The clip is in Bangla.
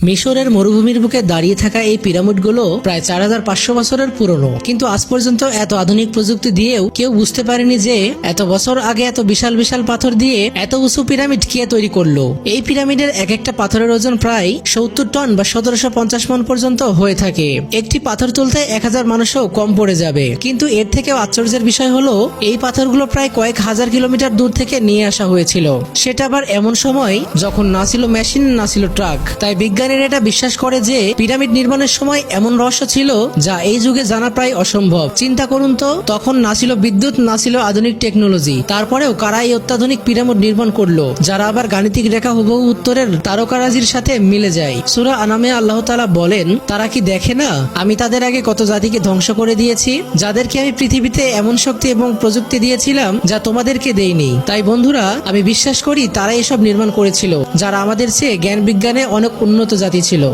মিশরের মরুভূমির বুকে দাঁড়িয়ে থাকা এই পিরামিডগুলো প্রায় 4500 বছরের পুরনো, কিন্তু আজ পর্যন্ত এত আধুনিক প্রযুক্তি দিয়েও কেউ বুঝতে পারেনি যে এত বছর আগে এত বিশাল বিশাল পাথর দিয়ে এত উঁচু পিরামিড কে তৈরি করলো। এই পিরামিডের এক একটা পাথরের ওজন প্রায় 70 টন বা 1750 মণ পর্যন্ত হয়ে থাকে। একটি পাথর তুলতে 1000 মানুষও কম পড়ে যাবে। কিন্তু এর থেকেও আশ্চর্যের বিষয় হলো এই পাথরগুলো প্রায় কয়েক হাজার কিলোমিটার দূর থেকে নিয়ে আসা হয়েছিল, সেটা আবার এমন সময় যখন না ছিল মেশিন না ছিল ট্রাক। তাই বিজ্ঞানীরা এটা বিশ্বাস করে যে পিরামিড নির্মাণের সময় এমন রহস্য ছিল যা এই যুগে জানা প্রায় অসম্ভব। চিন্তা করুন তো, তখন না ছিল বিদ্যুৎ, না ছিল আধুনিক টেকনোলজি, তারপরেও কারা এই অত্যাধুনিক পিরামিড নির্মাণ করলো, যারা আবার গাণিতিক রেখা হুবহু উত্তরের তারকারাজির সাথে মিলে যায়। সূরা আনামে আল্লাহ তাআলা বলেন, তারা কি দেখে না আমি তাদের আগে কত জাতিকে ধ্বংস করে দিয়েছি, যাদেরকে আমি পৃথিবীতে এমন শক্তি এবং প্রযুক্তি দিয়েছিলাম যা তোমাদেরকে দেইনি। তাই বন্ধুরা, আমি বিশ্বাস করি তারা এসব নির্মাণ করেছিল যারা আমাদের চেয়ে জ্ঞান বিজ্ঞানে অনেক উন্নত জাতি ছিল।